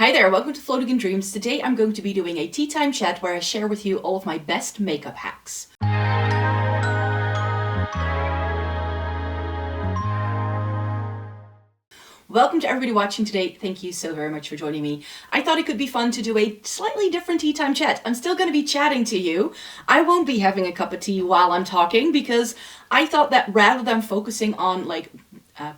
Hi there, welcome to Floating in Dreams. Today I'm going to be doing a tea time chat where I share with you all of my best makeup hacks. Welcome to everybody watching today. Thank you so very much for joining me. I thought it could be fun to do a slightly different tea time chat. I'm still going to be chatting to you. I won't be having a cup of tea while I'm talking because I thought that rather than focusing on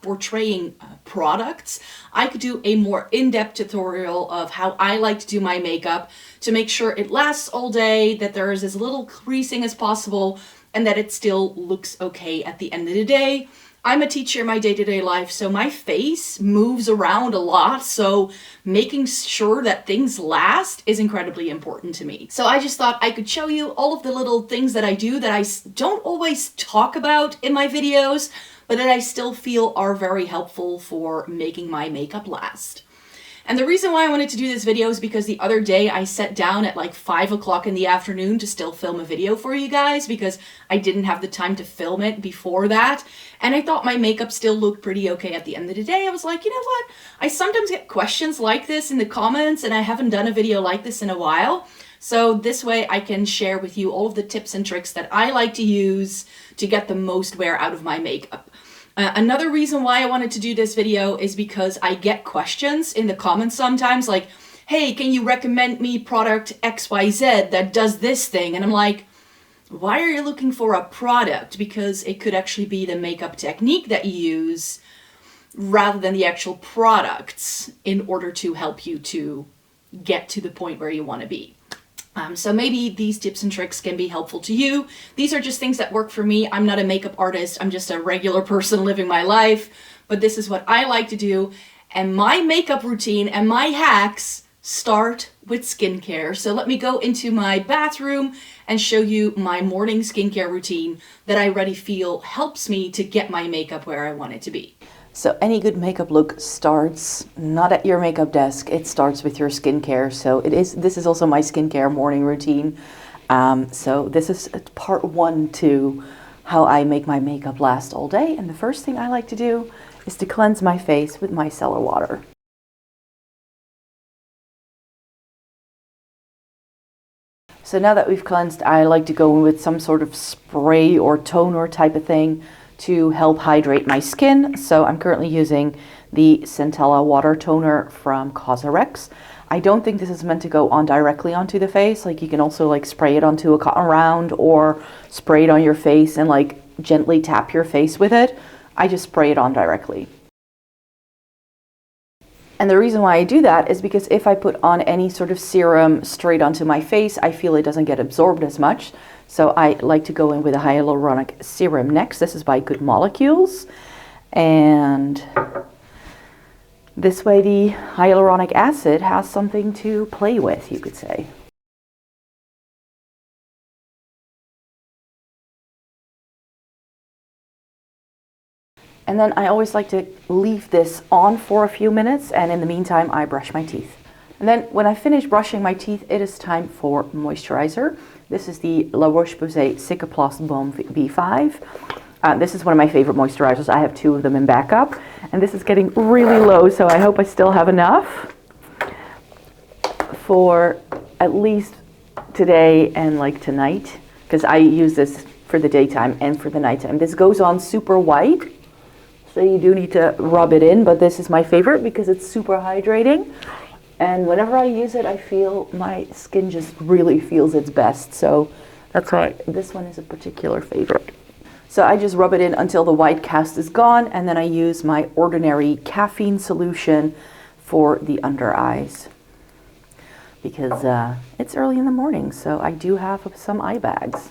portraying products, I could do a more in-depth tutorial of how I like to do my makeup to make sure it lasts all day, that there is as little creasing as possible, and that it still looks okay at the end of the day. I'm a teacher in my day-to-day life, so my face moves around a lot, so making sure that things last is incredibly important to me. So I just thought I could show you all of the little things that I do that I don't always talk about in my videos, but that I still feel are very helpful for making my makeup last. And the reason why I wanted to do this video is because the other day I sat down at like 5 o'clock in the afternoon to still film a video for you guys because I didn't have the time to film it before that. And I thought my makeup still looked pretty okay at the end of the day. I was like, you know what? I sometimes get questions like this in the comments and I haven't done a video like this in a while. So this way I can share with you all of the tips and tricks that I like to use to get the most wear out of my makeup. Another reason why I wanted to do this video is because I get questions in the comments sometimes like, hey, can you recommend me product XYZ that does this thing? And I'm like, why are you looking for a product? Because it could actually be the makeup technique that you use rather than the actual products in order to help you to get to the point where you want to be. So maybe these tips and tricks can be helpful to you. These are just things that work for me. I'm not a makeup artist. I'm just a regular person living my life. But this is what I like to do. And my makeup routine and my hacks start with skincare. So let me go into my bathroom and show you my morning skincare routine that I already feel helps me to get my makeup where I want it to be. So any good makeup look starts not at your makeup desk, it starts with your skincare. So this is also my skincare morning routine. So this is part one to how I make my makeup last all day. And the first thing I like to do is to cleanse my face with micellar water. So now that we've cleansed, I like to go in with some sort of spray or toner type of thing to help hydrate my skin. So I'm currently using the Centella water toner from Cosrx. I don't think this is meant to go on directly onto the face. Like you can also like spray it onto a cotton round or spray it on your face and like gently tap your face with it. I just spray it on directly. And the reason why I do that is because if I put on any sort of serum straight onto my face, I feel it doesn't get absorbed as much. So I like to go in with a hyaluronic serum next. This is by Good Molecules. And this way the hyaluronic acid has something to play with, you could say. And then I always like to leave this on for a few minutes, and in the meantime I brush my teeth. And then when I finish brushing my teeth, it is time for moisturizer. This is the La Roche-Posay Cicaplast Balm B5. This is one of my favorite moisturizers. I have two of them in backup, and this is getting really low, so I hope I still have enough for at least today and like tonight, because I use this for the daytime and for the nighttime. This goes on super white, so you do need to rub it in, but this is my favorite because it's super hydrating. And whenever I use it, I feel my skin just really feels its best. So that's why this one is a particular favorite. So I just rub it in until the white cast is gone, and then I use my ordinary caffeine solution for the under eyes. Because it's early in the morning, so I do have some eye bags.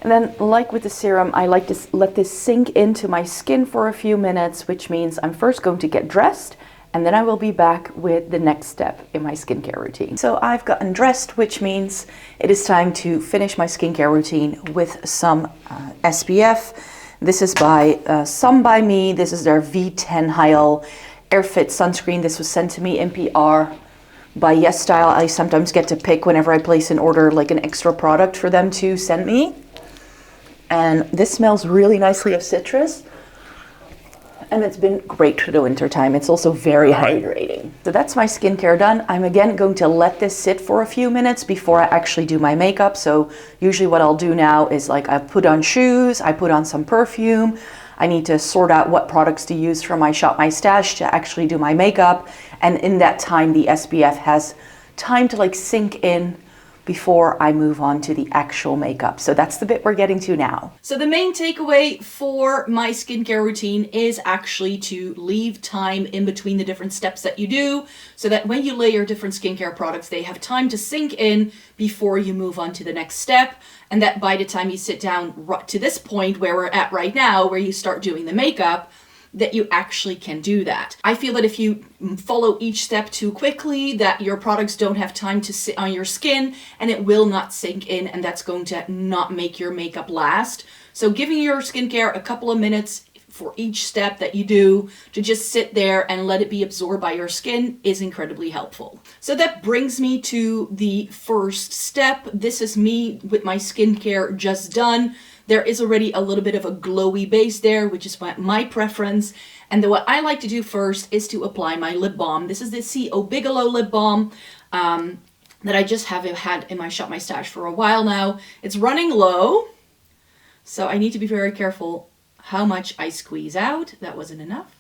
And then, like with the serum, I like to let this sink into my skin for a few minutes, which means I'm first going to get dressed, and then I will be back with the next step in my skincare routine. So I've gotten dressed, which means it is time to finish my skincare routine with some SPF. This is by Some By Me. This is their V10 Hyal Airfit sunscreen. This was sent to me in PR by YESSTYLE. I sometimes get to pick whenever I place an order like an extra product for them to send me. And this smells really nicely of citrus. And it's been great for the winter time. It's also very hydrating. So that's my skincare done. I'm again going to let this sit for a few minutes before I actually do my makeup. So usually what I'll do now is like I put on shoes, I put on some perfume. I need to sort out what products to use from my Shop My Stash to actually do my makeup. And in that time, the SPF has time to like sink in before I move on to the actual makeup. So that's the bit we're getting to now. So the main takeaway for my skincare routine is actually to leave time in between the different steps that you do, so that when you layer different skincare products, they have time to sink in before you move on to the next step. And that by the time you sit down to this point where we're at right now, where you start doing the makeup, that you actually can do that. I feel that if you follow each step too quickly, that your products don't have time to sit on your skin and it will not sink in, and that's going to not make your makeup last. So giving your skincare a couple of minutes for each step that you do to just sit there and let it be absorbed by your skin is incredibly helpful. So that brings me to the first step. This is me with my skincare just done. There is already a little bit of a glowy base there, which is my preference. And what I like to do first is to apply my lip balm. This is the C.O. Bigelow lip balm that I just have had in my Shop My Stash for a while now. It's running low, so I need to be very careful how much I squeeze out. That wasn't enough.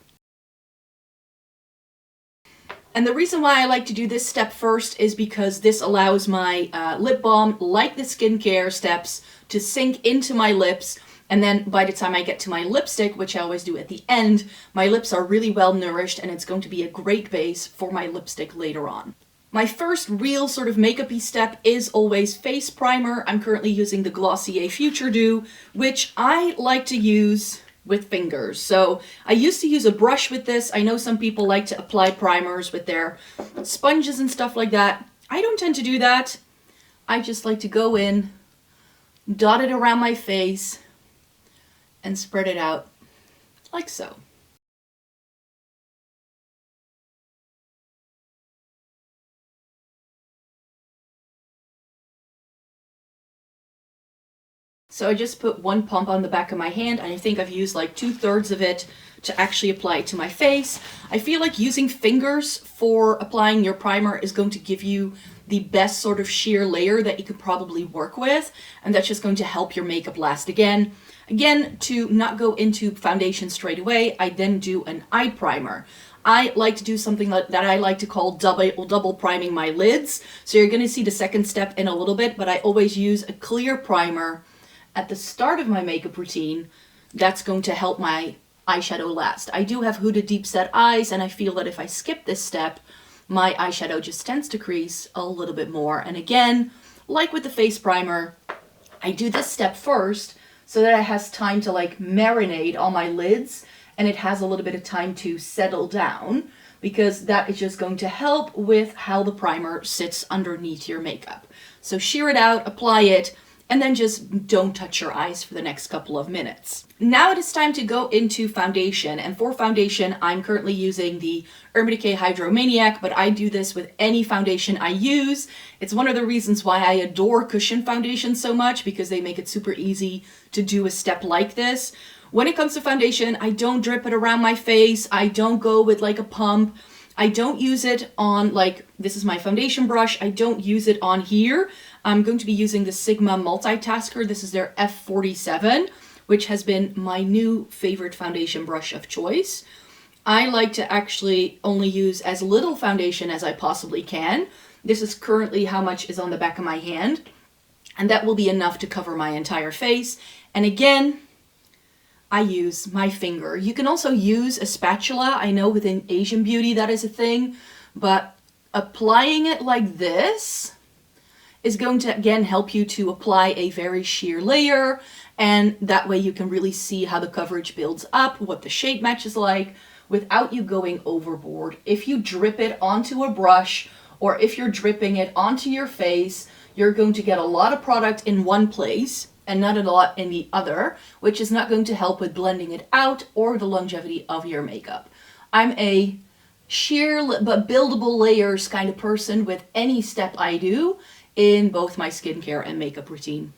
And the reason why I like to do this step first is because this allows my lip balm, like the skincare steps, to sink into my lips. And then by the time I get to my lipstick, which I always do at the end, my lips are really well nourished and it's going to be a great base for my lipstick later on. My first real sort of makeup-y step is always face primer. I'm currently using the Glossier Future Dew, which I like to use with fingers. So I used to use a brush with this. I know some people like to apply primers with their sponges and stuff like that. I don't tend to do that. I just like to go in, dot it around my face, and spread it out like so. So I just put one pump on the back of my hand, and I think I've used like 2/3 of it to actually apply it to my face. I feel like using fingers for applying your primer is going to give you the best sort of sheer layer that you could probably work with, and that's just going to help your makeup last. Again, to not go into foundation straight away, I then do an eye primer. I like to do something that I like to call double priming my lids. So you're going to see the second step in a little bit, but I always use a clear primer at the start of my makeup routine. That's going to help my eyeshadow last. I do have hooded deep set eyes, and I feel that if I skip this step, my eyeshadow just tends to crease a little bit more. And again, like with the face primer, I do this step first so that it has time to like marinate on my lids, and it has a little bit of time to settle down, because that is just going to help with how the primer sits underneath your makeup. So sheer it out, apply it, and then just don't touch your eyes for the next couple of minutes. Now it is time to go into foundation. And for foundation, I'm currently using the Urban Decay Hydromaniac, but I do this with any foundation I use. It's one of the reasons why I adore cushion foundation so much, because they make it super easy to do a step like this. When it comes to foundation, I don't drip it around my face. I don't go with like a pump. I don't use it on, like, this is my foundation brush. I don't use it on here. I'm going to be using the Sigma Multitasker. This is their F47, which has been my new favorite foundation brush of choice. I like to actually only use as little foundation as I possibly can. This is currently how much is on the back of my hand, and that will be enough to cover my entire face. And again, I use my finger. You can also use a spatula. I know within Asian beauty that is a thing, but applying it like this is going to again help you to apply a very sheer layer, and that way you can really see how the coverage builds up, what the shade match is like, without you going overboard. If you drip it onto a brush, or if you're dripping it onto your face, you're going to get a lot of product in one place and not a lot in the other, which is not going to help with blending it out or the longevity of your makeup. I'm a sheer but buildable layers kind of person with any step I do in both my skincare and makeup routine.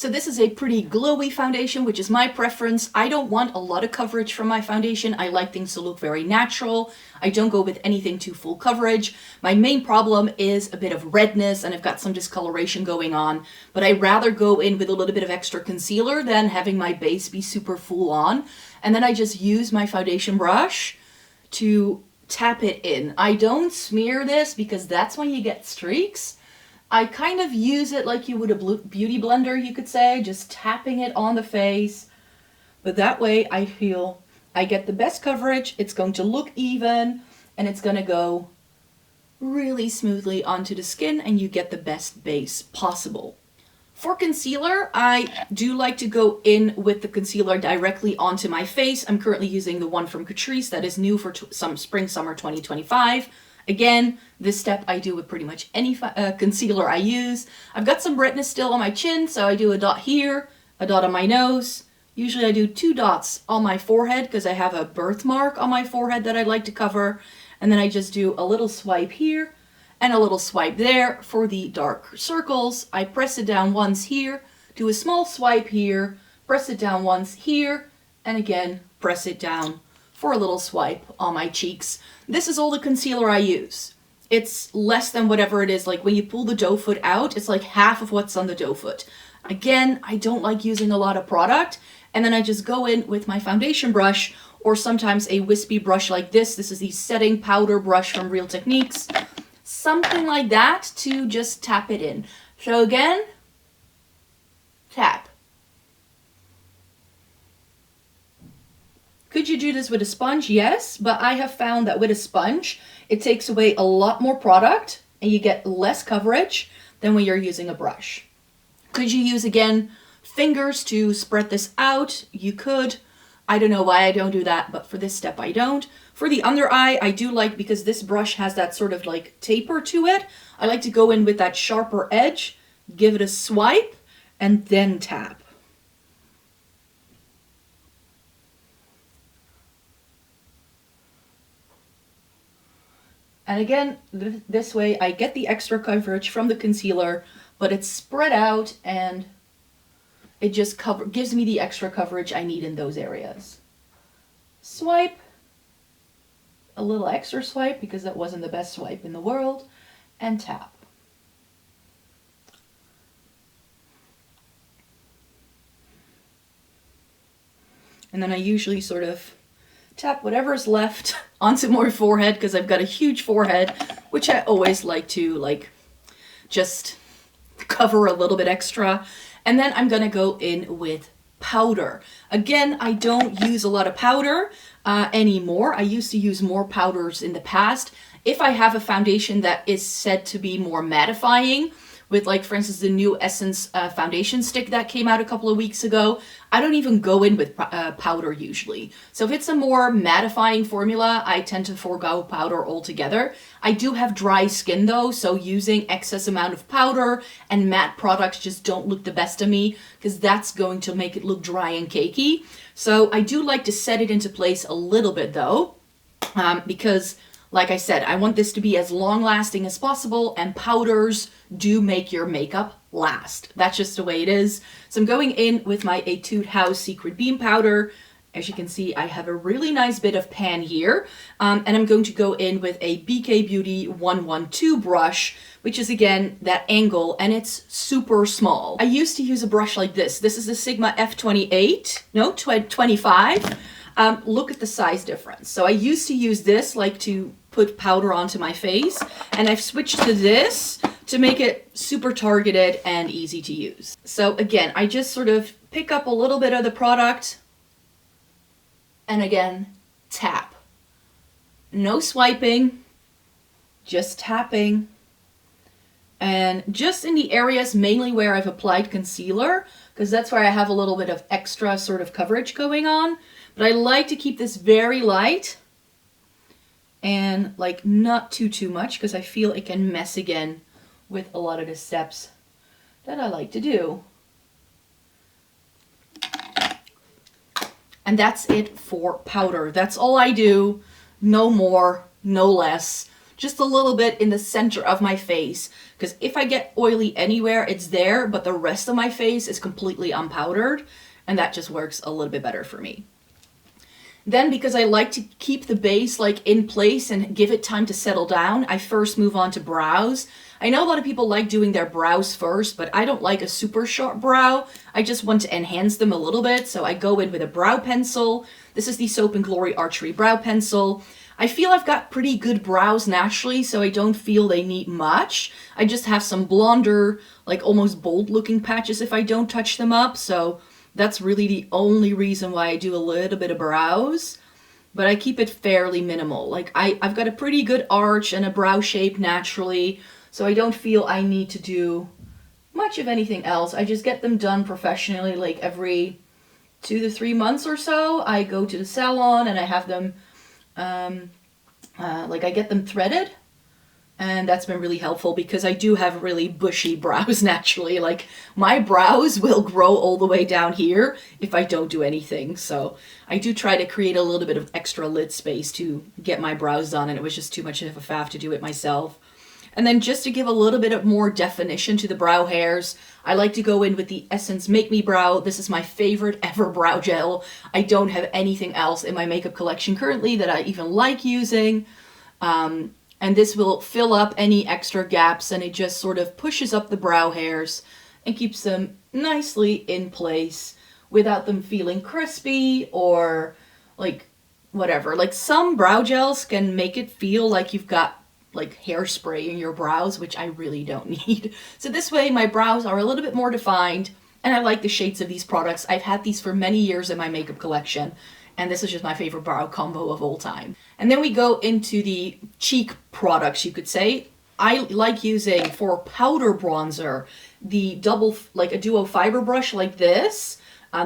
So this is a pretty glowy foundation, which is my preference. I don't want a lot of coverage from my foundation. I like things to look very natural. I don't go with anything too full coverage. My main problem is a bit of redness, and I've got some discoloration going on, but I'd rather go in with a little bit of extra concealer than having my base be super full on. And then I just use my foundation brush to tap it in. I don't smear this because that's when you get streaks. I kind of use it like you would a beauty blender, you could say, just tapping it on the face. But that way I feel I get the best coverage, it's going to look even, and it's going to go really smoothly onto the skin, and you get the best base possible. For concealer, I do like to go in with the concealer directly onto my face. I'm currently using the one from Catrice that is new for some spring-summer 2025. Again, this step I do with pretty much any concealer I use. I've got some redness still on my chin, so I do a dot here, a dot on my nose. Usually I do 2 dots on my forehead because I have a birthmark on my forehead that I like to cover. And then I just do a little swipe here and a little swipe there for the dark circles. I press it down once here, do a small swipe here, press it down once here, and again, press it down for a little swipe on my cheeks. This is all the concealer I use. It's less than whatever it is, like when you pull the doe foot out, it's like half of what's on the doe foot. Again, I don't like using a lot of product, and then I just go in with my foundation brush, or sometimes a wispy brush like this. This is the setting powder brush from Real Techniques. Something like that to just tap it in. So again, tap. Could you do this with a sponge? Yes, but I have found that with a sponge, it takes away a lot more product and you get less coverage than when you're using a brush. Could you use, again, fingers to spread this out? You could. I don't know why I don't do that, but for this step I don't. For the under eye, I do like, because this brush has that sort of like taper to it, I like to go in with that sharper edge, give it a swipe, and then tap. And again, this way I get the extra coverage from the concealer, but it's spread out and it just gives me the extra coverage I need in those areas. Swipe, a little extra swipe because that wasn't the best swipe in the world, and tap. And then I usually sort of tap whatever's left onto my forehead because I've got a huge forehead, which I always like to just cover a little bit extra. And then I'm gonna go in with powder. Again, I don't use a lot of powder anymore. I used to use more powders in the past. If I have a foundation that is said to be more mattifying, with like, for instance, the new Essence foundation stick that came out a couple of weeks ago, I don't even go in with powder usually. So if it's a more mattifying formula, I tend to forego powder altogether. I do have dry skin though, so using excess amount of powder and matte products just don't look the best to me, because that's going to make it look dry and cakey. So I do like to set it into place a little bit though, because like I said, I want this to be as long lasting as possible, and powders do make your makeup last. That's just the way it is. So I'm going in with my Etude House Secret Beam Powder. As you can see, I have a really nice bit of pan here. And I'm going to go in with a BK Beauty 112 brush, which is again that angle, and it's super small. I used to use a brush like this. This is a Sigma F28, no, 25. Look at the size difference. So I used to use this like to put powder onto my face, and I've switched to this to make it super targeted and easy to use. So again, I just sort of pick up a little bit of the product and again, tap. No swiping, just tapping. And just in the areas mainly where I've applied concealer, because that's where I have a little bit of extra sort of coverage going on. But I like to keep this very light and like not too much, because I feel it can mess again with a lot of the steps that I like to do. And that's it for powder. That's all I do. No more, no less. just a little bit in the center of my face, because if I get oily anywhere, it's there, but the rest of my face is completely unpowdered, and that just works a little bit better for me. Then, because I like to keep the base like in place and give it time to settle down, I first move on to brows. I know a lot of people like doing their brows first, but I don't like a super sharp brow. I just want to enhance them a little bit, so I go in with a brow pencil. This is the Soap & Glory Archery Brow Pencil. I feel I've got pretty good brows naturally, so I don't feel they need much. I just have some blonder, like almost bold looking patches if I don't touch them up, so that's really the only reason why I do a little bit of brows. But I keep it fairly minimal. Like I've got a pretty good arch and a brow shape naturally, so I don't feel I need to do much of anything else. I just get them done professionally, like every 2 to 3 months or so. I go to the salon and I have them, I get them threaded. And that's been really helpful because I do have really bushy brows naturally. Like my brows will grow all the way down here if I don't do anything. So I do try to create a little bit of extra lid space to get my brows done, and it was just too much of a faff to do it myself. And then just to give a little bit of more definition to the brow hairs, I like to go in with the Essence Make Me Brow. This is my favorite ever brow gel. I don't have anything else in my makeup collection currently that I even like using. And this will fill up any extra gaps, and it just sort of pushes up the brow hairs and keeps them nicely in place without them feeling crispy or like whatever. Like some brow gels can make it feel like you've got like hairspray in your brows, which I really don't need. So this way my brows are a little bit more defined, and I like the shades of these products. I've had these for many years in my makeup collection, and this is just my favorite brow combo of all time. And then we go into the cheek products, you could say. I like using, for powder bronzer, the a duo fiber brush like this.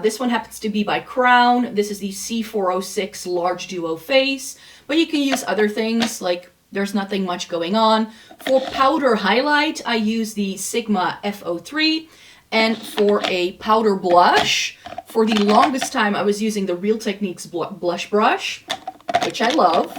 This one happens to be by Crown. This is the C406 Large Duo Face. But you can use other things, like there's nothing much going on. For powder highlight, I use the Sigma F03. And for a powder blush, for the longest time I was using the Real Techniques blush brush, which I love.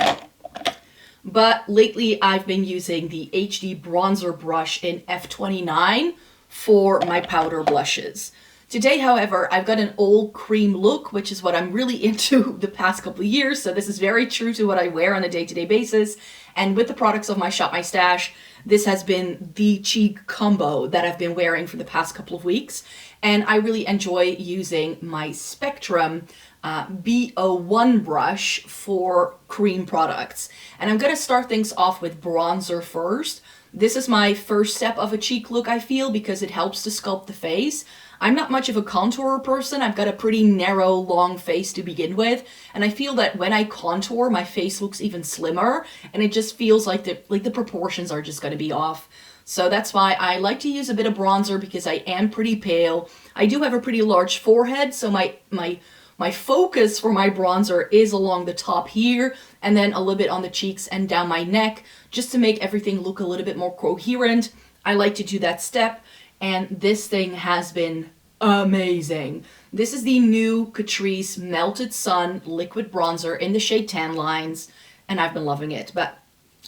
But lately I've been using the HD bronzer brush in F29 for my powder blushes. Today, however, I've got an old cream look, which is what I'm really into the past couple of years. So this is very true to what I wear on a day-to-day basis. And with the products of my Shop My Stash, this has been the cheek combo that I've been wearing for the past couple of weeks. And I really enjoy using my Spectrum B01 brush for cream products. And I'm going to start things off with bronzer first. This is my first step of a cheek look, I feel, because it helps to sculpt the face. I'm not much of a contourer person. I've got a pretty narrow, long face to begin with, and I feel that when I contour, my face looks even slimmer, and it just feels like the proportions are just going to be off. So that's why I like to use a bit of bronzer, because I am pretty pale. I do have a pretty large forehead, so my focus for my bronzer is along the top here, and then a little bit on the cheeks and down my neck, just to make everything look a little bit more coherent. I like to do that step. And this thing has been amazing. This is the new Catrice Melted Sun Liquid Bronzer in the shade Tan Lines, and I've been loving it. But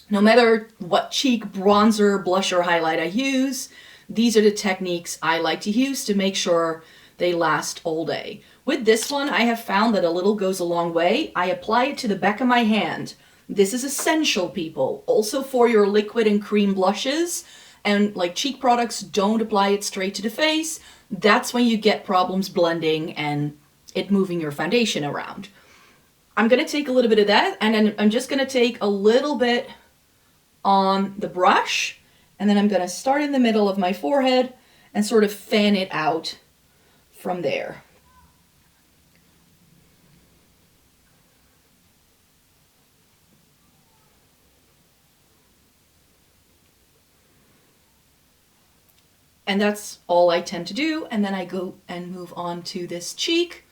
no matter what cheek bronzer, blush, or highlight I use, these are the techniques I like to use to make sure they last all day. With this one, I have found that a little goes a long way. I apply it to the back of my hand. This is essential, people. Also for your liquid and cream blushes. And like cheek products, don't apply it straight to the face. That's when you get problems blending and it moving your foundation around. I'm going to take a little bit of that, and then I'm just going to take a little bit on the brush, and then I'm going to start in the middle of my forehead and sort of fan it out from there. And that's all I tend to do. And then I go and move on to this cheek.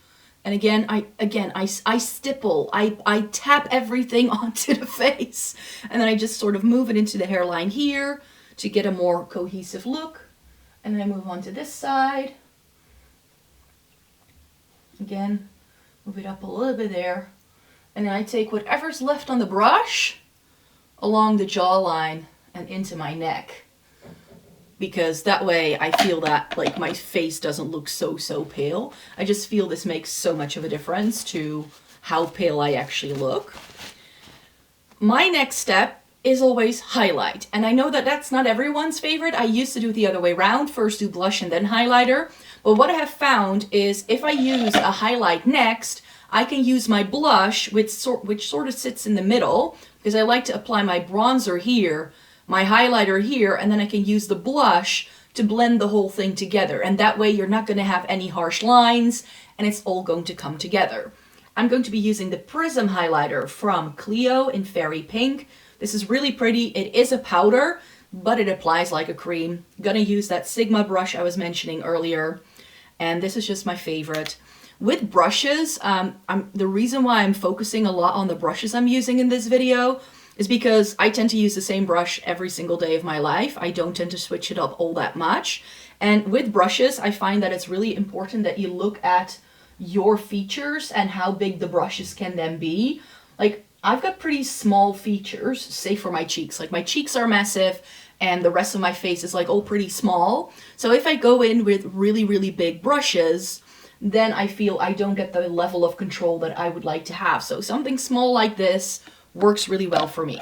And again, I stipple, I tap everything onto the face. And then I just sort of move it into the hairline here to get a more cohesive look. And then I move on to this side. Again, move it up a little bit there. And then I take whatever's left on the brush, along the jawline and into my neck, because that way I feel that like my face doesn't look so pale. I just feel this makes so much of a difference to how pale I actually look. My next step is always highlight, and I know that that's not everyone's favorite. I used to do it the other way around, first do blush and then highlighter, but what I have found is if I use a highlight next, I can use my blush, which sort of sits in the middle, because I like to apply my bronzer here, my highlighter here, and then I can use the blush to blend the whole thing together. And that way you're not going to have any harsh lines, and it's all going to come together. I'm going to be using the Prism highlighter from Clio in Fairy Pink. This is really pretty. It is a powder, but it applies like a cream. I'm going to use that Sigma brush I was mentioning earlier, and this is just my favorite. With brushes, the reason why I'm focusing a lot on the brushes I'm using in this video is because I tend to use the same brush every single day of my life. I don't tend to switch it up all that much. And with brushes, I find that it's really important that you look at your features and how big the brushes can then be. Like, I've got pretty small features, say for my cheeks. Like, my cheeks are massive and the rest of my face is like all pretty small. So if I go in with really big brushes, then I feel I don't get the level of control that I would like to have. So something small like this works really well for me.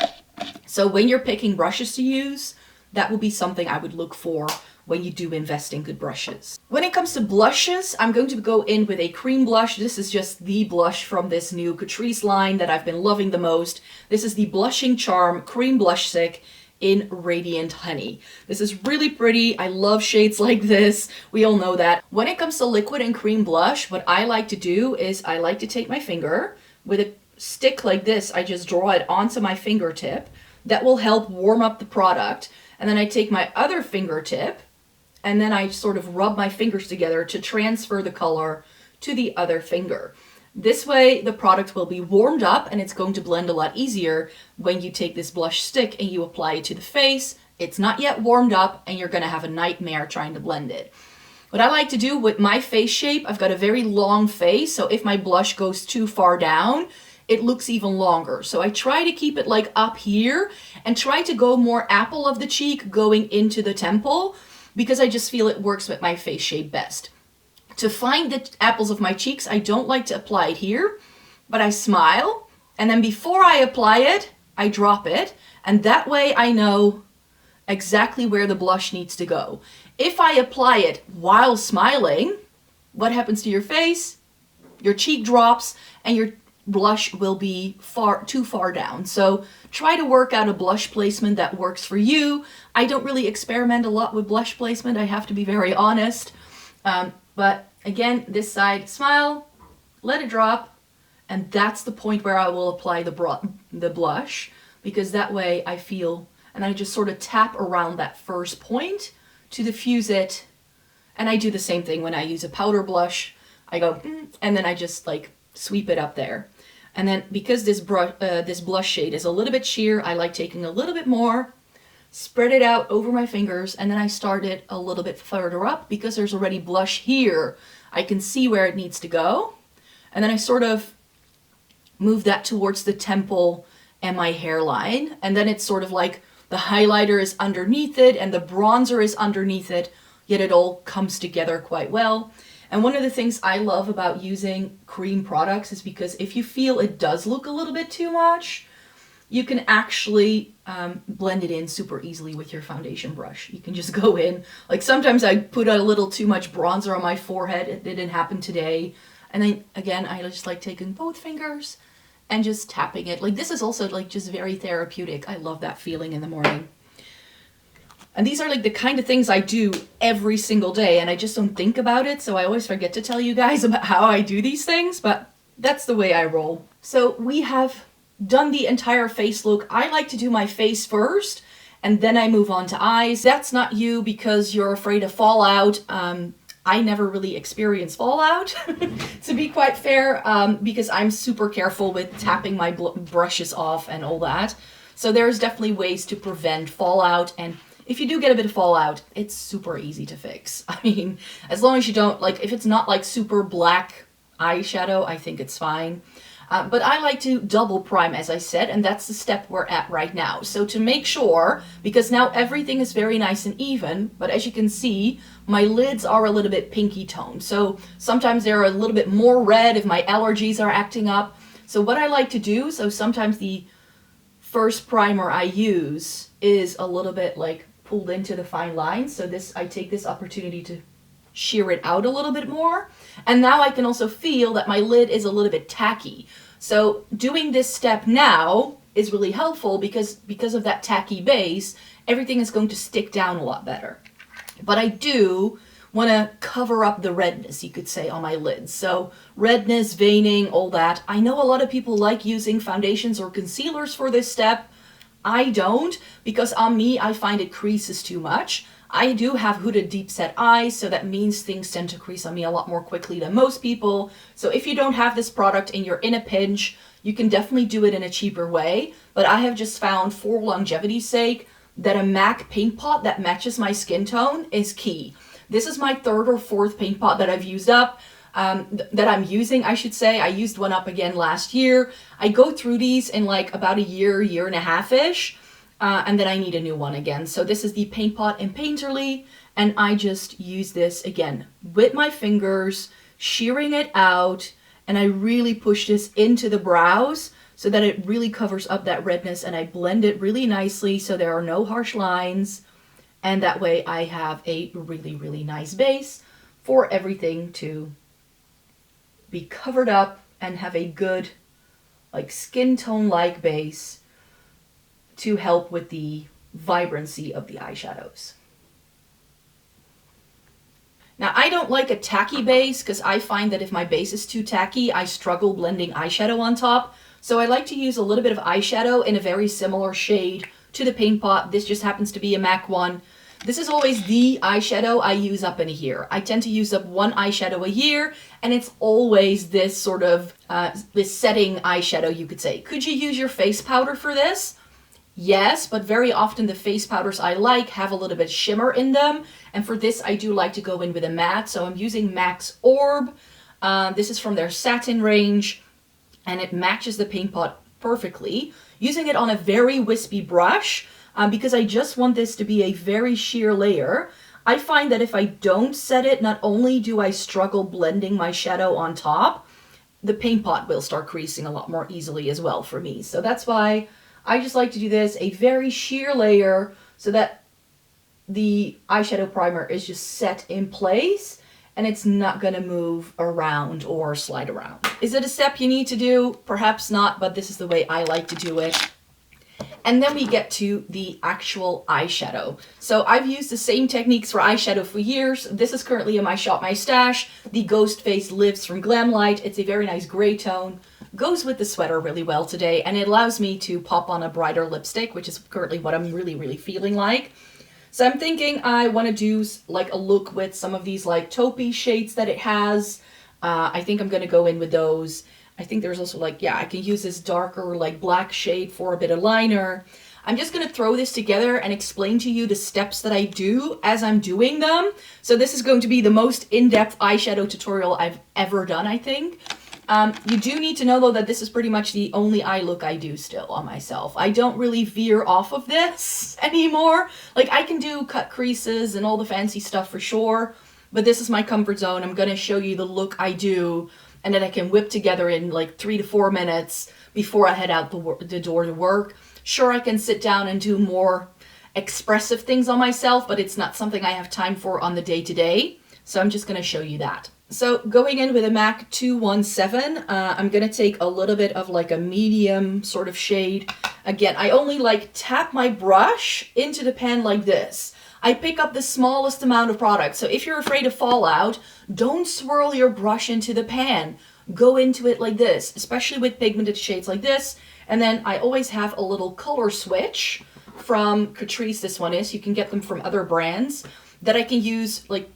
So when you're picking brushes to use, that will be something I would look for when you do invest in good brushes. When it comes to blushes, I'm going to go in with a cream blush. This is just the blush from this new Catrice line that I've been loving the most. This is the Blushing Charm Cream Blush Stick in Radiant Honey. This is really pretty. I love shades like this. We all know that. When it comes to liquid and cream blush, what I like to do is I like to take my finger with a stick like this. I just draw it onto my fingertip. That will help warm up the product. And then I take my other fingertip and then I sort of rub my fingers together to transfer the color to the other finger. This way the product will be warmed up and it's going to blend a lot easier when you take this blush stick and you apply it to the face. It's not yet warmed up and you're going to have a nightmare trying to blend it. What I like to do with my face shape, I've got a very long face, so if my blush goes too far down, it looks even longer. So I try to keep it like up here and try to go more apple of the cheek going into the temple, because I just feel it works with my face shape best. To find the apples of my cheeks, I don't like to apply it here, but I smile, and then before I apply it, I drop it, and that way I know exactly where the blush needs to go. If I apply it while smiling, what happens to your face? Your cheek drops, and your blush will be too far down. So try to work out a blush placement that works for you. I don't really experiment a lot with blush placement, I have to be very honest. But again, this side, smile, let it drop, and that's the point where I will apply the blush, because that way I feel, and I just sort of tap around that first point to diffuse it. And I do the same thing when I use a powder blush. I go, and then I just like sweep it up there. And then because this blush shade is a little bit sheer, I like taking a little bit more, spread it out over my fingers, and then I start it a little bit further up because there's already blush here. I can see where it needs to go. And then I sort of move that towards the temple and my hairline. And then it's sort of like the highlighter is underneath it and the bronzer is underneath it, yet it all comes together quite well. And one of the things I love about using cream products is because if you feel it does look a little bit too much, you can actually blend it in super easily with your foundation brush. You can just go in. Like sometimes I put a little too much bronzer on my forehead. It didn't happen today. And then again, I just like taking both fingers and just tapping it. Like this is also like just very therapeutic. I love that feeling in the morning. And these are like the kind of things I do every single day, and I just don't think about it, so I always forget to tell you guys about how I do these things, but that's the way I roll. So we have done the entire face look. I like to do my face first, and then I move on to eyes. That's not you because you're afraid of fallout. I never really experience fallout, to be quite fair, because I'm super careful with tapping my brushes off and all that. So there's definitely ways to prevent fallout, and if you do get a bit of fallout, it's super easy to fix. I mean, as long as you don't, like, if it's not like super black eyeshadow, I think it's fine. But I like to double prime, as I said, and that's the step we're at right now. So to make sure, because now everything is very nice and even, but as you can see, my lids are a little bit pinky toned. So sometimes they're a little bit more red if my allergies are acting up. So what I like to do, so sometimes the first primer I use is a little bit like pulled into the fine lines. So this, I take this opportunity to shear it out a little bit more. And now I can also feel that my lid is a little bit tacky. So doing this step now is really helpful because of that tacky base, everything is going to stick down a lot better. But I do want to cover up the redness, you could say, on my lids. So redness, veining, all that. I know a lot of people like using foundations or concealers for this step. I don't, because on me, I find it creases too much. I do have hooded deep set eyes, so that means things tend to crease on me a lot more quickly than most people. So if you don't have this product and you're in a pinch, you can definitely do it in a cheaper way. But I have just found, for longevity's sake, that a MAC paint pot that matches my skin tone is key. This is my third or fourth paint pot that I've used up, that I'm using, I should say. I used one up again last year. I go through these in like about a year and a half-ish. And then I need a new one again. So this is the Paint Pot in Painterly, and I just use this again with my fingers, shearing it out, and I really push this into the brows so that it really covers up that redness, and I blend it really nicely so there are no harsh lines, and that way I have a really nice base for everything to be covered up and have a good like skin tone like base to help with the vibrancy of the eyeshadows. Now, I don't like a tacky base because I find that if my base is too tacky, I struggle blending eyeshadow on top. So I like to use a little bit of eyeshadow in a very similar shade to the paint pot. This just happens to be a MAC one. This is always the eyeshadow I use up in here. I tend to use up one eyeshadow a year, and it's always this sort of, this setting eyeshadow, you could say. Could you use your face powder for this? Yes, but very often the face powders I like have a little bit of shimmer in them. And for this, I do like to go in with a matte. So I'm using MAC's Orb. This is from their satin range, and it matches the paint pot perfectly. Using it on a very wispy brush, because I just want this to be a very sheer layer. I find that if I don't set it, not only do I struggle blending my shadow on top, the paint pot will start creasing a lot more easily as well for me. So that's why I just like to do this, a very sheer layer, so that the eyeshadow primer is just set in place and it's not gonna move around or slide around. Is it a step you need to do? Perhaps not, but this is the way I like to do it. And then we get to the actual eyeshadow. So I've used the same techniques for eyeshadow for years. This is currently in my shop, my stash. The Ghost Face Lives from Glamlight. It's a very nice gray tone. Goes with the sweater really well today, and it allows me to pop on a brighter lipstick, which is currently what I'm really feeling like. So I'm thinking I want to do like a look with some of these like taupey shades that it has. I think I'm going to go in with those. I think there's also like, yeah, I can use this darker like black shade for a bit of liner. I'm just going to throw this together and explain to you the steps that I do as I'm doing them. So this is going to be the most in-depth eyeshadow tutorial I've ever done, I think. You do need to know though that this is pretty much the only eye look I do still on myself. I don't really veer off of this anymore. Like I can do cut creases and all the fancy stuff for sure, but this is my comfort zone. I'm going to show you the look I do and that I can whip together in like 3 to 4 minutes before I head out the door to work. Sure, I can sit down and do more expressive things on myself, but it's not something I have time for on the day-to-day. So I'm just going to show you that. So going in with a MAC 217, I'm going to take a little bit of like a medium sort of shade. Again, I only like tap my brush into the pan like this. I pick up the smallest amount of product. So if you're afraid of fallout, don't swirl your brush into the pan. Go into it like this, especially with pigmented shades like this. And then I always have a little color switch from Catrice, this one is. You can get them from other brands that I can use. Like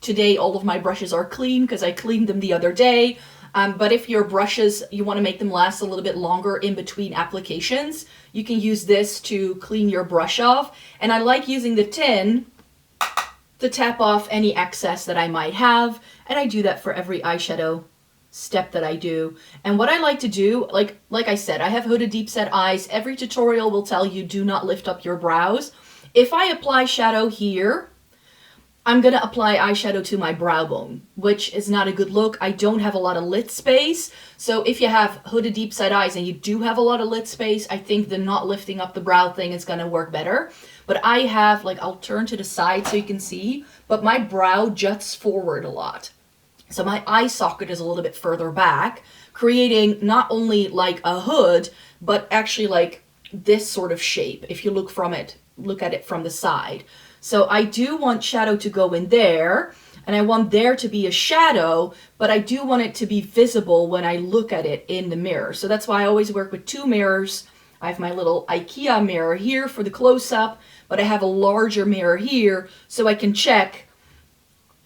today, all of my brushes are clean because I cleaned them the other day. But if your brushes, you want to make them last a little bit longer in between applications, you can use this to clean your brush off. And I like using the tin to tap off any excess that I might have. And I do that for every eyeshadow step that I do. And what I like to do, like I said, I have hooded deep set eyes. Every tutorial will tell you do not lift up your brows. If I apply shadow here, I'm going to apply eyeshadow to my brow bone, which is not a good look. I don't have a lot of lid space. So if you have hooded deep set eyes and you do have a lot of lid space, I think the not lifting up the brow thing is going to work better. But I have, like, I'll turn to the side so you can see, but my brow juts forward a lot. So my eye socket is a little bit further back, creating not only like a hood, but actually like this sort of shape if you look at it from the side. So I do want shadow to go in there, and I want there to be a shadow, but I do want it to be visible when I look at it in the mirror. So that's why I always work with two mirrors. I have my little IKEA mirror here for the close-up, but I have a larger mirror here so I can check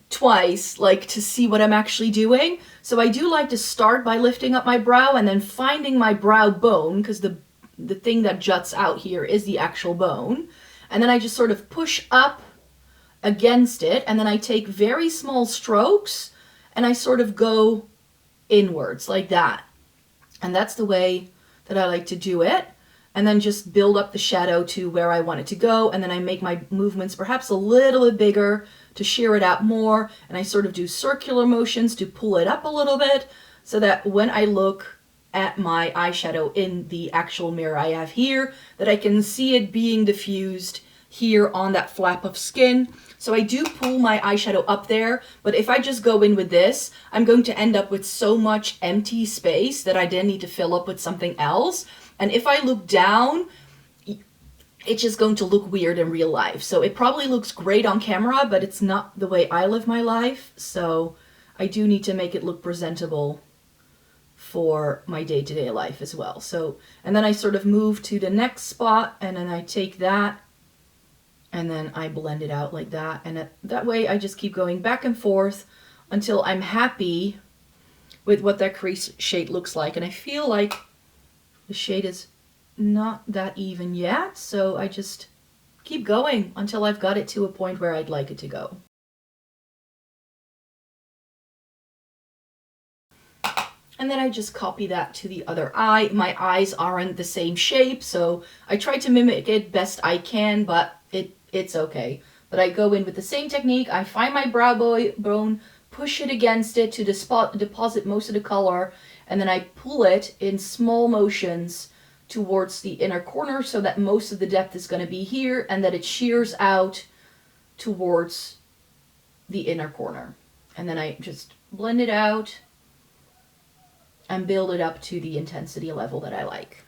twice, like, to see what I'm actually doing. So I do like to start by lifting up my brow and then finding my brow bone, because the thing that juts out here is the actual bone. And then I just sort of push up against it, and then I take very small strokes and I sort of go inwards like that. And that's the way that I like to do it. And then just build up the shadow to where I want it to go. And then I make my movements perhaps a little bit bigger to sheer it out more. And I sort of do circular motions to pull it up a little bit so that when I look at my eyeshadow in the actual mirror I have here, that I can see it being diffused here on that flap of skin. So I do pull my eyeshadow up there, but if I just go in with this, I'm going to end up with so much empty space that I then need to fill up with something else. And if I look down, it's just going to look weird in real life. So it probably looks great on camera, but it's not the way I live my life. So I do need to make it look presentable for my day-to-day life as well. So, and then I sort of move to the next spot, and then I take that and then I blend it out like that. And that way I just keep going back and forth until I'm happy with what that crease shade looks like. And I feel like the shade is not that even yet, so I just keep going until I've got it to a point where I'd like it to go. And then I just copy that to the other eye. My eyes aren't the same shape, so I try to mimic it best I can, but it's okay. But I go in with the same technique. I find my brow bone, push it against it to deposit most of the color, and then I pull it in small motions towards the inner corner so that most of the depth is going to be here and that it shears out towards the inner corner. And then I just blend it out and build it up to the intensity level that I like.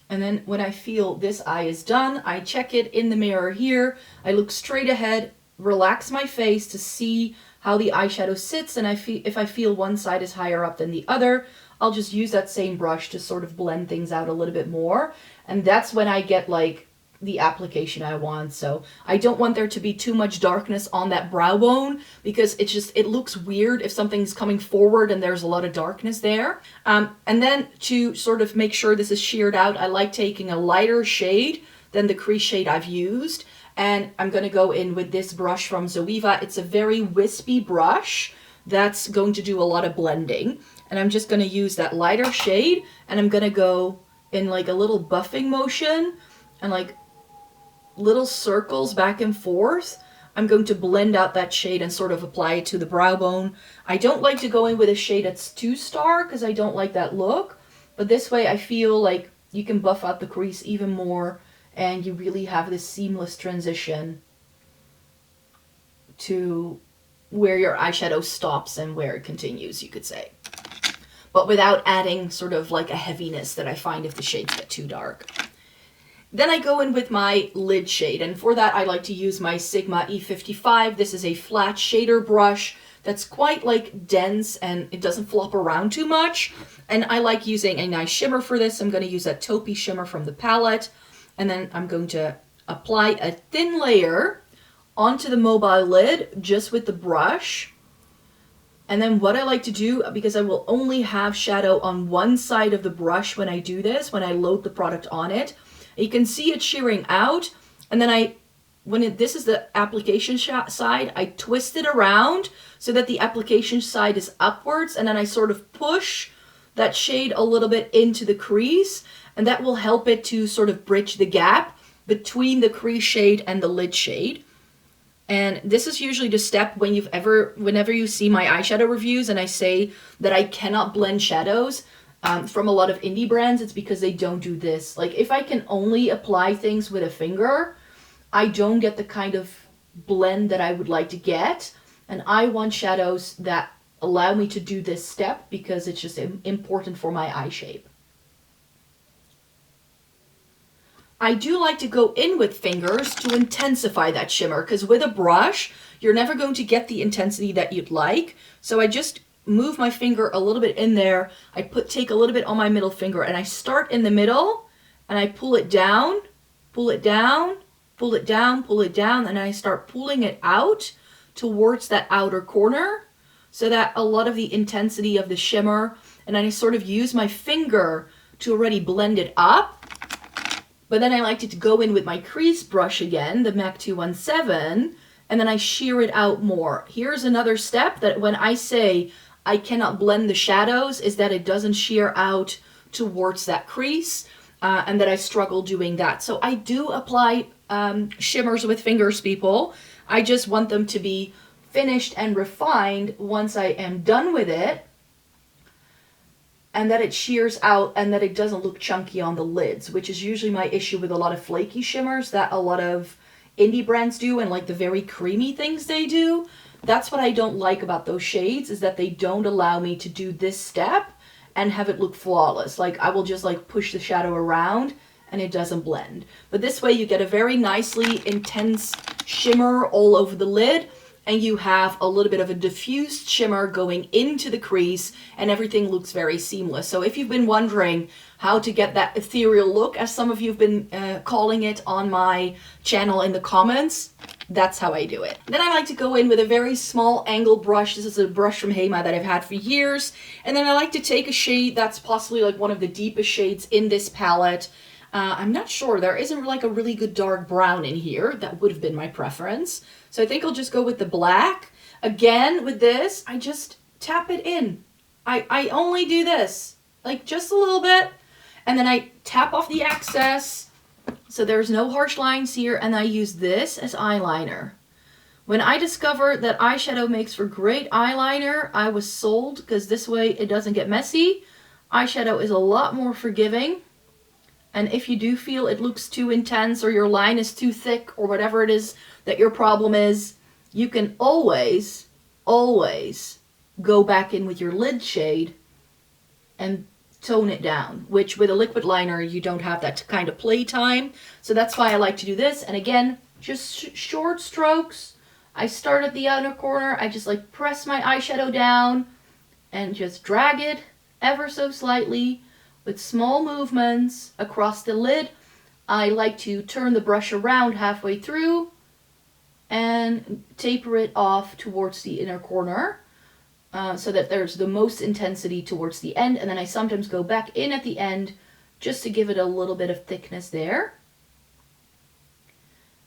And then when I feel this eye is done, I check it in the mirror here. I look straight ahead, relax my face to see how the eyeshadow sits, and if I feel one side is higher up than the other, I'll just use that same brush to sort of blend things out a little bit more. And that's when I get like the application I want. So I don't want there to be too much darkness on that brow bone, because it looks weird if something's coming forward and there's a lot of darkness there. And then to sort of make sure this is sheared out, I like taking a lighter shade than the crease shade I've used. And I'm going to go in with this brush from Zoeva. It's a very wispy brush that's going to do a lot of blending. And I'm just going to use that lighter shade, and I'm going to go in like a little buffing motion and like little circles back and forth. I'm going to blend out that shade and sort of apply it to the brow bone. I don't like to go in with a shade that's too stark because I don't like that look. But this way I feel like you can buff out the crease even more, and you really have this seamless transition to where your eyeshadow stops and where it continues, you could say. But without adding sort of like a heaviness that I find if the shades get too dark. Then I go in with my lid shade, and for that I like to use my Sigma E55. This is a flat shader brush that's quite like dense and it doesn't flop around too much. And I like using a nice shimmer for this. I'm going to use that taupey shimmer from the palette. And then I'm going to apply a thin layer onto the mobile lid just with the brush. And then what I like to do, because I will only have shadow on one side of the brush when I do this, when I load the product on it, You can see it shearing out, and then this is the application side, I twist it around so that the application side is upwards, and then I sort of push that shade a little bit into the crease, and that will help it to sort of bridge the gap between the crease shade and the lid shade. And this is usually the step whenever you see my eyeshadow reviews and I say that I cannot blend shadows from a lot of indie brands, it's because they don't do this. Like, if I can only apply things with a finger, I don't get the kind of blend that I would like to get. And I want shadows that allow me to do this step because it's just important for my eye shape. I do like to go in with fingers to intensify that shimmer, because with a brush, you're never going to get the intensity that you'd like. So I just move my finger a little bit in there. I take a little bit on my middle finger and I start in the middle and I pull it down, pull it down, pull it down, pull it down, and I start pulling it out towards that outer corner so that a lot of the intensity of the shimmer, and I sort of use my finger to already blend it up. But then I like to go in with my crease brush again, the MAC 217, and then I shear it out more. Here's another step that when I say I cannot blend the shadows is that it doesn't shear out towards that crease, and that I struggle doing that. So I do apply shimmers with fingers, people. I just want them to be finished and refined once I am done with it, and that it shears out and that it doesn't look chunky on the lids, which is usually my issue with a lot of flaky shimmers that a lot of indie brands do, and like the very creamy things they do. That's what I don't like about those shades, is that they don't allow me to do this step and have it look flawless. Like, I will just like push the shadow around and it doesn't blend. But this way you get a very nicely intense shimmer all over the lid, and you have a little bit of a diffused shimmer going into the crease, and everything looks very seamless. So if you've been wondering how to get that ethereal look, as some of you have been calling it on my channel in the comments, that's how I do it. Then I like to go in with a very small angle brush. This is a brush from Hema that I've had for years. And then I like to take a shade that's possibly like one of the deepest shades in this palette. I'm not sure, there isn't like a really good dark brown in here. That would have been my preference. So I think I'll just go with the black. Again, with this, I just tap it in. I only do this, like just a little bit. And then I tap off the excess, so there's no harsh lines here, and I use this as eyeliner. When I discovered that eyeshadow makes for great eyeliner, I was sold, because this way it doesn't get messy. Eyeshadow is a lot more forgiving. And if you do feel it looks too intense or your line is too thick or whatever it is that your problem is, you can always, always go back in with your lid shade and tone it down, which with a liquid liner, you don't have that kind of play time. So that's why I like to do this. And again, just short strokes. I start at the outer corner. I just like press my eyeshadow down and just drag it ever so slightly with small movements across the lid. I like to turn the brush around halfway through and taper it off towards the inner corner so that there's the most intensity towards the end. And then I sometimes go back in at the end just to give it a little bit of thickness there.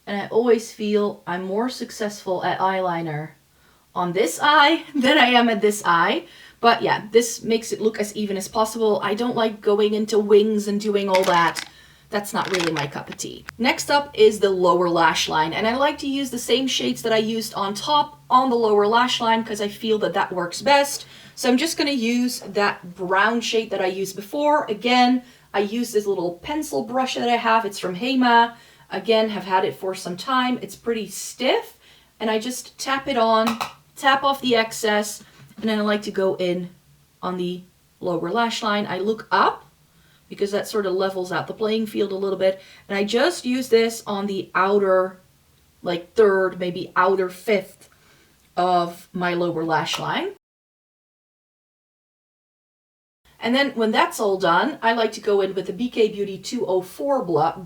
And I always feel I'm more successful at eyeliner on this eye than I am at this eye. But yeah, this makes it look as even as possible. I don't like going into wings and doing all that. That's not really my cup of tea. Next up is the lower lash line. And I like to use the same shades that I used on top on the lower lash line because I feel that that works best. So I'm just going to use that brown shade that I used before. Again, I use this little pencil brush that I have. It's from Hema. Again, have had it for some time. It's pretty stiff. And I just tap it on, tap off the excess. And then I like to go in on the lower lash line. I look up because that sort of levels out the playing field a little bit. And I just use this on the outer, like third, maybe outer fifth of my lower lash line. And then when that's all done, I like to go in with the BK Beauty 204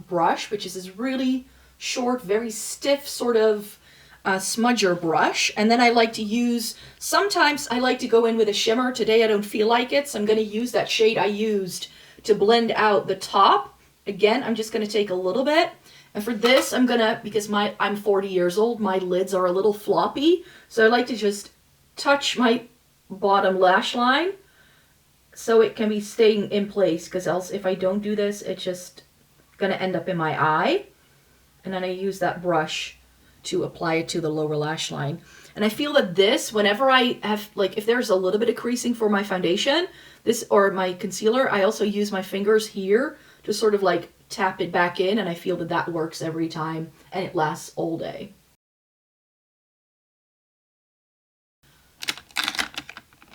brush, which is this really short, very stiff sort of smudger brush. And then I like to use, sometimes I like to go in with a shimmer. Today I don't feel like it, so I'm going to use that shade I used to blend out the top Again, I'm just going to take a little bit. And for this, I'm going to, because I'm 40 years old, my lids are a little floppy. So I like to just touch my bottom lash line so it can be staying in place, because else if I don't do this, it's just going to end up in my eye. And then I use that brush to apply it to the lower lash line. And I feel that this, whenever I have, like, if there's a little bit of creasing for my foundation, this, or my concealer, I also use my fingers here to sort of like tap it back in, and I feel that that works every time, and it lasts all day.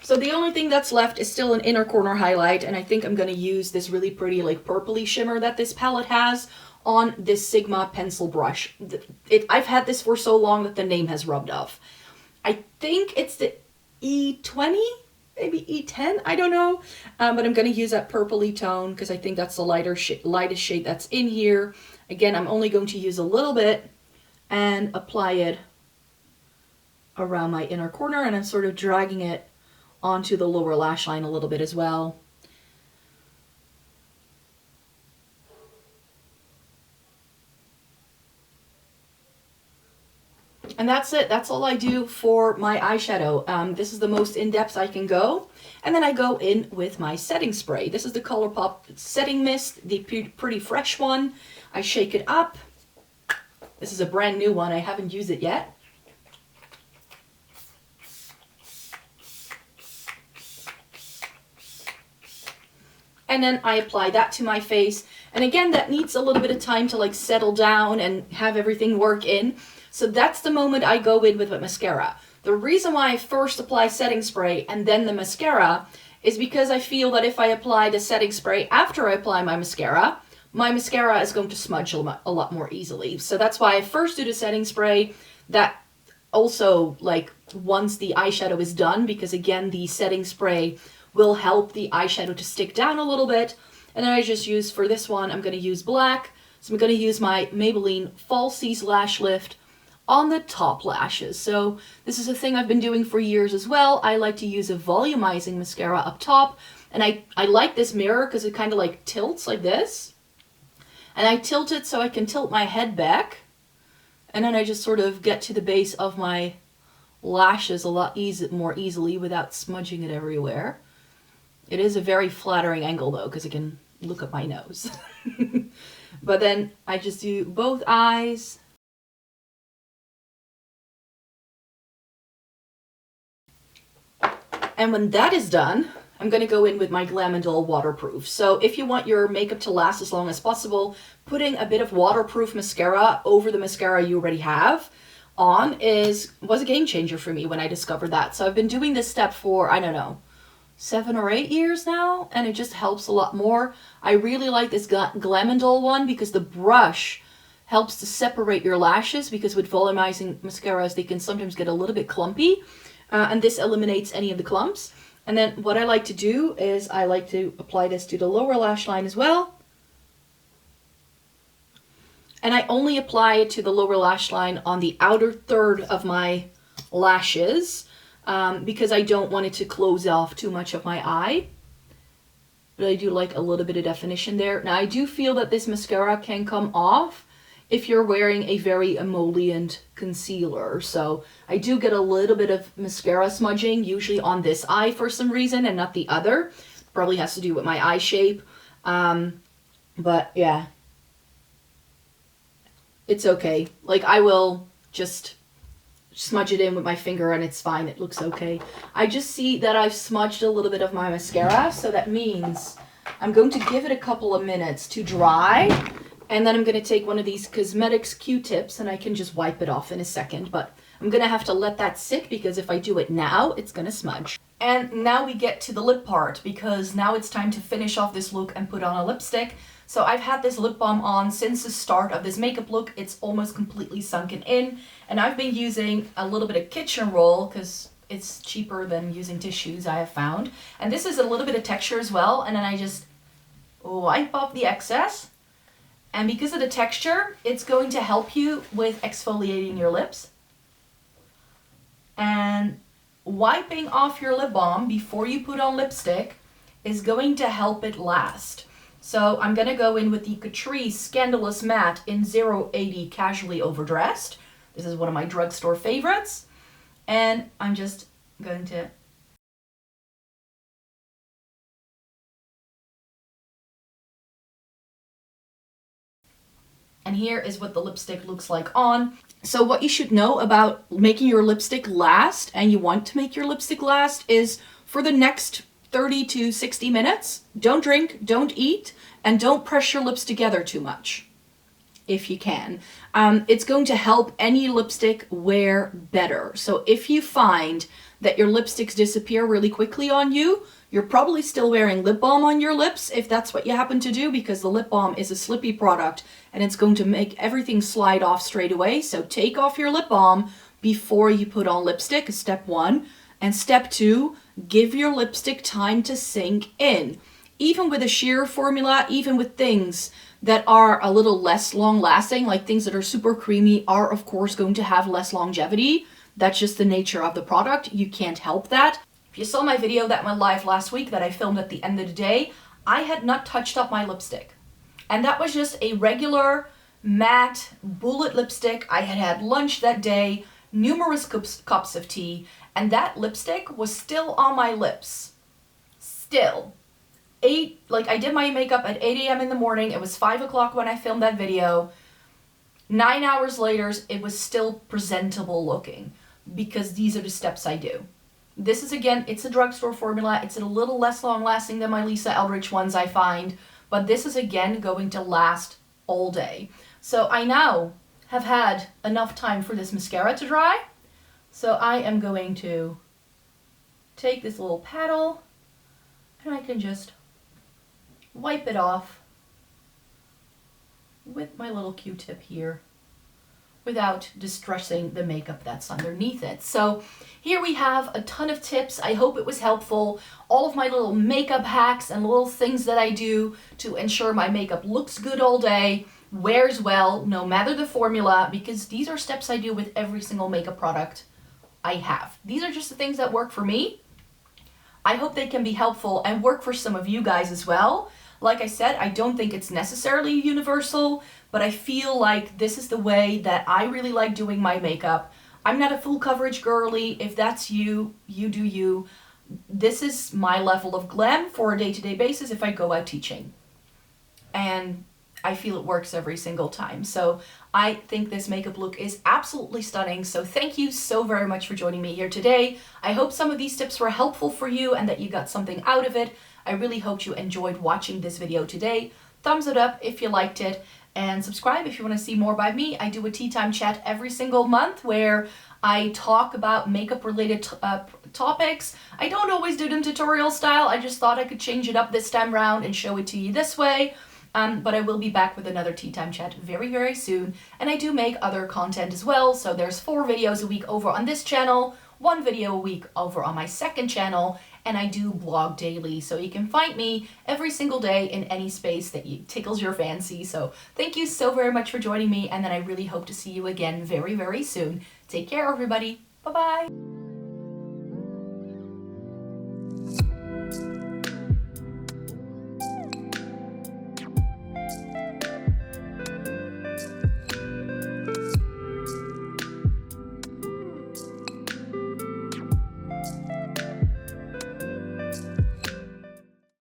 So the only thing that's left is still an inner corner highlight, and I think I'm going to use this really pretty like purpley shimmer that this palette has on this Sigma pencil brush. I've had this for so long that the name has rubbed off. I think it's the E20, maybe E10, I don't know. But I'm going to use that purpley tone because I think that's the lightest shade that's in here. Again, I'm only going to use a little bit and apply it around my inner corner, and I'm sort of dragging it onto the lower lash line a little bit as well. And that's it. That's all I do for my eyeshadow. This is the most in-depth I can go. And then I go in with my setting spray. This is the ColourPop Setting Mist, the Pretty Fresh one. I shake it up. This is a brand new one. I haven't used it yet. And then I apply that to my face. And again, that needs a little bit of time to like settle down and have everything work in. So that's the moment I go in with my mascara. The reason why I first apply setting spray and then the mascara is because I feel that if I apply the setting spray after I apply my mascara is going to smudge a lot more easily. So that's why I first do the setting spray. That also, like, once the eyeshadow is done, because again, the setting spray will help the eyeshadow to stick down a little bit. And then I just use, for this one, I'm going to use black. So I'm going to use my Maybelline Falsies Lash Lift on the top lashes. So this is a thing I've been doing for years as well. I like to use a volumizing mascara up top. And I like this mirror because it kind of like tilts like this. And I tilt it so I can tilt my head back. And then I just sort of get to the base of my lashes a lot more easily without smudging it everywhere. It is a very flattering angle though, because I can look at my nose. But then I just do both eyes. And when that is done, I'm going to go in with my Glam & Dull Waterproof. So if you want your makeup to last as long as possible, putting a bit of waterproof mascara over the mascara you already have on was a game changer for me when I discovered that. So I've been doing this step for, I don't know, 7 or 8 years now, and it just helps a lot more. I really like this Glam & Dull one because the brush helps to separate your lashes, because with volumizing mascaras, they can sometimes get a little bit clumpy. And this eliminates any of the clumps. And then what I like to do is I like to apply this to the lower lash line as well. And I only apply it to the lower lash line on the outer third of my lashes because I don't want it to close off too much of my eye. But I do like a little bit of definition there. Now I do feel that this mascara can come off if you're wearing a very emollient concealer. So I do get a little bit of mascara smudging, usually on this eye for some reason and not the other. Probably has to do with my eye shape. But yeah, it's okay. Like, I will just smudge it in with my finger and it's fine. It looks okay. I just see that I've smudged a little bit of my mascara, so that means I'm going to give it a couple of minutes to dry. And then I'm going to take one of these cosmetics Q-tips and I can just wipe it off in a second. But I'm going to have to let that sit because if I do it now, it's going to smudge. And now we get to the lip part, because now it's time to finish off this look and put on a lipstick. So I've had this lip balm on since the start of this makeup look. It's almost completely sunken in. And I've been using a little bit of kitchen roll because it's cheaper than using tissues, I have found. And this is a little bit of texture as well. And then I just wipe off the excess. And because of the texture, it's going to help you with exfoliating your lips. And wiping off your lip balm before you put on lipstick is going to help it last. So I'm going to go in with the Catrice Scandalous Matte in 080 Casually Overdressed. This is one of my drugstore favorites. And I'm just going to... And here is what the lipstick looks like on. So what you should know about making your lipstick last, and you want to make your lipstick last, is for the next 30 to 60 minutes, don't drink, don't eat, and don't press your lips together too much, if you can. It's going to help any lipstick wear better. So if you find that your lipsticks disappear really quickly on you, you're probably still wearing lip balm on your lips, if that's what you happen to do, because the lip balm is a slippy product and it's going to make everything slide off straight away. So take off your lip balm before you put on lipstick, is step one. And step two, give your lipstick time to sink in. Even with a sheer formula, even with things that are a little less long lasting, like things that are super creamy, are of course going to have less longevity. That's just the nature of the product. You can't help that. If you saw my video that went live last week that I filmed at the end of the day, I had not touched up my lipstick. And that was just a regular matte bullet lipstick. I had had lunch that day, numerous cups of tea, and that lipstick was still on my lips. Still. I did my makeup at 8 a.m. in the morning. It was 5 o'clock when I filmed that video. 9 hours later, it was still presentable looking, because these are the steps I do. This is, again, it's a drugstore formula. It's a little less long lasting than my Lisa Eldridge ones, I find, but this is, again, going to last all day. So I now have had enough time for this mascara to dry. So I am going to take this little paddle and I can just wipe it off with my little Q-tip here without distressing the makeup that's underneath it. So here we have a ton of tips. I hope it was helpful. All of my little makeup hacks and little things that I do to ensure my makeup looks good all day, wears well, no matter the formula, because these are steps I do with every single makeup product I have. These are just the things that work for me. I hope they can be helpful and work for some of you guys as well. Like I said, I don't think it's necessarily universal, but I feel like this is the way that I really like doing my makeup. I'm not a full coverage girly. If that's you, you do you. This is my level of glam for a day-to-day basis if I go out teaching. And I feel it works every single time. So I think this makeup look is absolutely stunning. So thank you so very much for joining me here today. I hope some of these tips were helpful for you and that you got something out of it. I really hope you enjoyed watching this video today. Thumbs it up if you liked it, and subscribe if you want to see more by me. I do a tea time chat every single month where I talk about makeup related topics. I don't always do them tutorial style. I just thought I could change it up this time around and show it to you this way. But I will be back with another tea time chat very, very soon. And I do make other content as well. So there's 4 videos a week over on this channel, 1 video a week over on my second channel, and I do blog daily. So you can find me every single day in any space that tickles your fancy. So thank you so very much for joining me. And then I really hope to see you again very, very soon. Take care, everybody. Bye-bye.